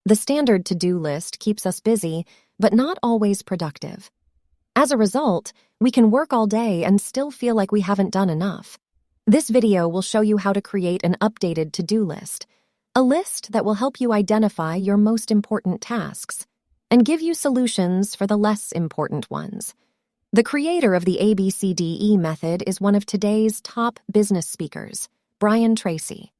The standard to-do list keeps us busy, but not always productive. As a result, we can work all day and still feel like we haven't done enough. This video will show you how to create an updated to-do list, a list that will help you identify your most important tasks and give you solutions for the less important ones. The creator of the Abcde method is one of today's top business speakers, Brian Tracy.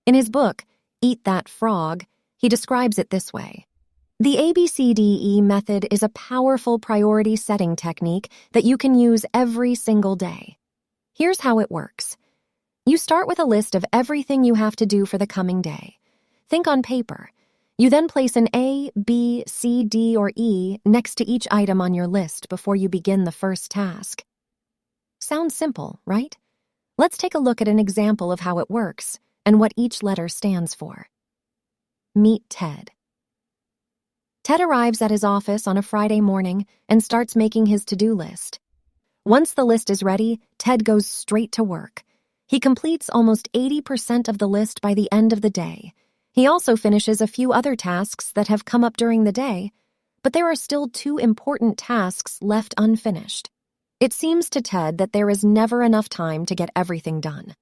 In his book, Eat That Frog, he describes it this way. The Abcde method is a powerful priority setting technique that you can use every single day. Here's how it works. You start with a list of everything you have to do for the coming day. Think on paper. You then place an A, B, C, D, or E next to each item on your list before you begin the first task. Sounds simple, right? Let's take a look at an example of how it works and what each letter stands for. Meet Ted. Ted arrives at his office on a Friday morning and starts making his to-do list. Once the list is ready, Ted goes straight to work. He completes almost 80% of the list by the end of the day. He also finishes a few other tasks that have come up during the day, but there are still 2 important tasks left unfinished. It seems to Ted that there is never enough time to get everything done.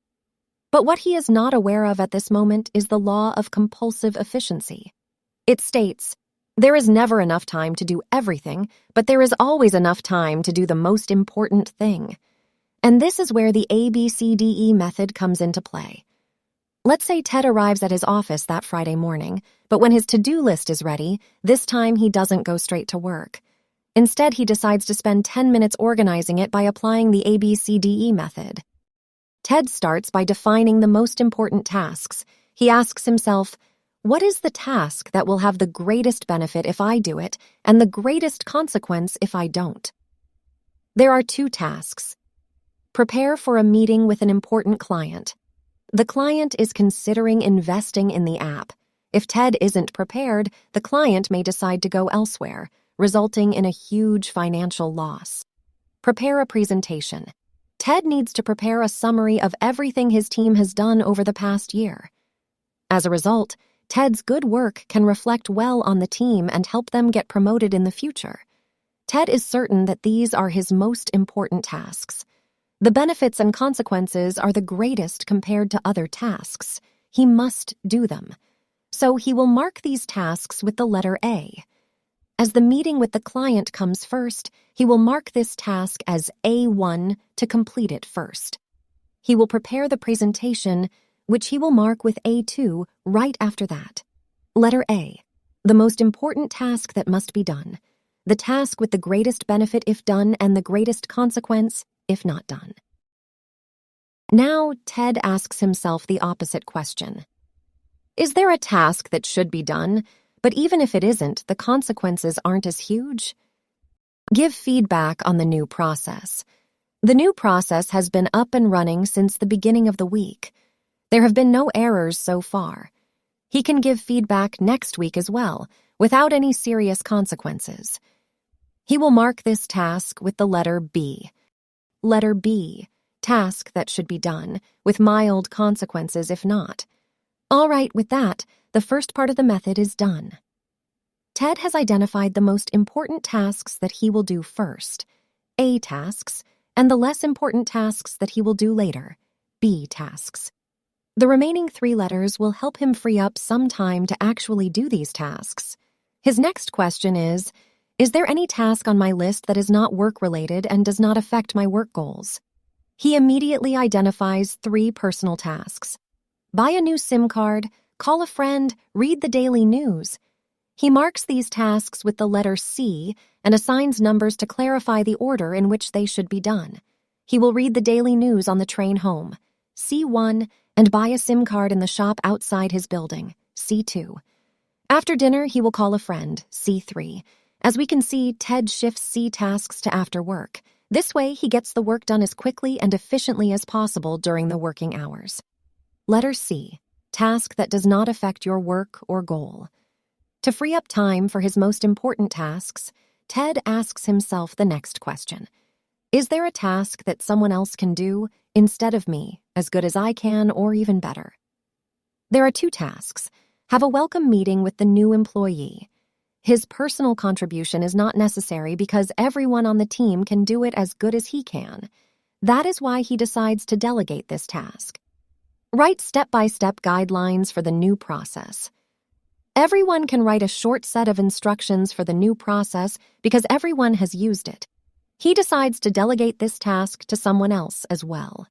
But what he is not aware of at this moment is the law of compulsive efficiency. It states, there is never enough time to do everything, but there is always enough time to do the most important thing. And this is where the Abcde method comes into play. Let's say Ted arrives at his office that Friday morning, but when his to-do list is ready, this time he doesn't go straight to work. Instead, he decides to spend 10 minutes organizing it by applying the Abcde method. Ted starts by defining the most important tasks. He asks himself, what is the task that will have the greatest benefit if I do it and the greatest consequence if I don't? There are 2 tasks. Prepare for a meeting with an important client. The client is considering investing in the app. If Ted isn't prepared, the client may decide to go elsewhere, resulting in a huge financial loss. Prepare a presentation. Ted needs to prepare a summary of everything his team has done over the past year. As a result, Ted's good work can reflect well on the team and help them get promoted in the future. Ted is certain that these are his most important tasks. The benefits and consequences are the greatest compared to other tasks. He must do them. So he will mark these tasks with the letter A. As the meeting with the client comes first, he will mark this task as A1 to complete it first. He will prepare the presentation, which he will mark with A2 right after that. Letter A, the most important task that must be done. The task with the greatest benefit if done and the greatest consequence if not done. Now, Ted asks himself the opposite question. Is there a task that should be done, but even if it isn't, the consequences aren't as huge? Give feedback on the new process. The new process has been up and running since the beginning of the week. There have been no errors so far. He can give feedback next week as well, without any serious consequences. He will mark this task with the letter B. Letter B, task that should be done, with mild consequences if not. All right, with that, the first part of the method is done. Ted has identified the most important tasks that he will do first, A tasks, and the less important tasks that he will do later, B tasks. The remaining 3 letters will help him free up some time to actually do these tasks. His next question is there any task on my list that is not work-related and does not affect my work goals? He immediately identifies 3 personal tasks. Buy a new SIM card, call a friend, read the daily news. He marks these tasks with the letter C and assigns numbers to clarify the order in which they should be done. He will read the daily news on the train home, C1, and buy a SIM card in the shop outside his building, C2. After dinner, he will call a friend, C3. As we can see, Ted shifts C tasks to after work. This way, he gets the work done as quickly and efficiently as possible during the working hours. Letter C, task that does not affect your work or goal. To free up time for his most important tasks, Ted asks himself the next question. Is there a task that someone else can do instead of me, as good as I can or even better? There are 2 tasks. Have a welcome meeting with the new employee. His personal contribution is not necessary because everyone on the team can do it as good as he can. That is why he decides to delegate this task. Write step-by-step guidelines for the new process. Everyone can write a short set of instructions for the new process because everyone has used it. He decides to delegate this task to someone else as well.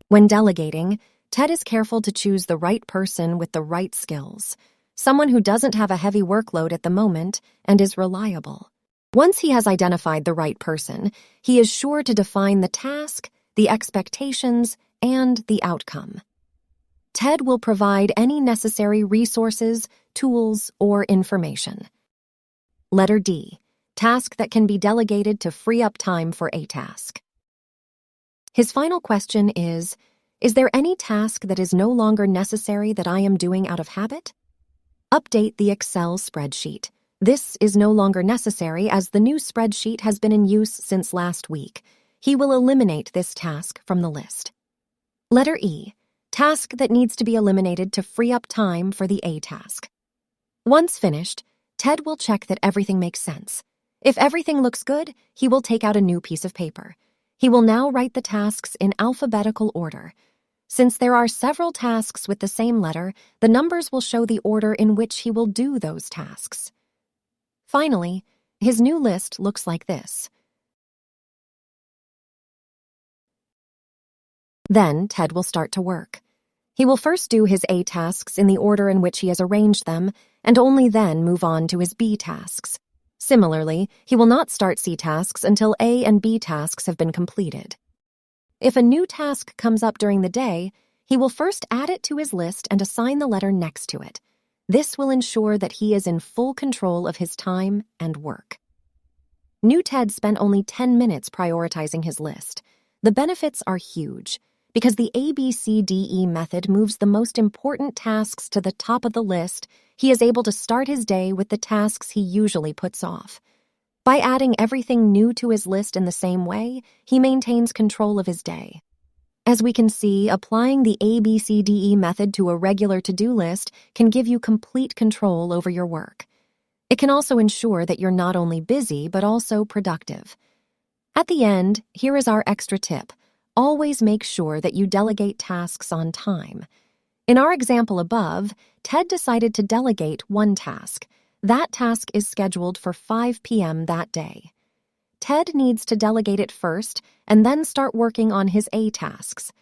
When delegating, Ted is careful to choose the right person with the right skills, someone who doesn't have a heavy workload at the moment and is reliable. Once he has identified the right person, he is sure to define the task, the expectations, and the outcome. Ted will provide any necessary resources, tools, or information. Letter D. Task that can be delegated to free up time for a task. His final question is there any task that is no longer necessary that I am doing out of habit? Update the Excel spreadsheet. This is no longer necessary as the new spreadsheet has been in use since last week. He will eliminate this task from the list. Letter E. Task that needs to be eliminated to free up time for the A task. Once finished, Ted will check that everything makes sense. If everything looks good, he will take out a new piece of paper. He will now write the tasks in alphabetical order. Since there are several tasks with the same letter, the numbers will show the order in which he will do those tasks. Finally, his new list looks like this. Then Ted will start to work. He will first do his A tasks in the order in which he has arranged them, and only then move on to his B tasks. Similarly, he will not start C tasks until A and B tasks have been completed. If a new task comes up during the day, he will first add it to his list and assign the letter next to it. This will ensure that he is in full control of his time and work. New Ted spent only 10 minutes prioritizing his list. The benefits are huge because the Abcde method moves the most important tasks to the top of the list. He is able to start his day with the tasks he usually puts off. By adding everything new to his list in the same way, he maintains control of his day. As we can see, applying the Abcde method to a regular to-do list can give you complete control over your work. It can also ensure that you're not only busy, but also productive. At the end, here is our extra tip. Always make sure that you delegate tasks on time. In our example above, Ted decided to delegate one task. That task is scheduled for 5 p.m. that day. Ted needs to delegate it first and then start working on his A tasks.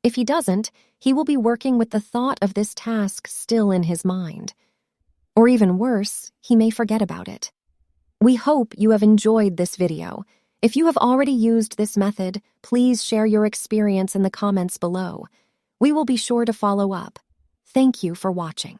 If he doesn't, he will be working with the thought of this task still in his mind. Or even worse, he may forget about it. We hope you have enjoyed this video. If you have already used this method, please share your experience in the comments below. We will be sure to follow up. Thank you for watching.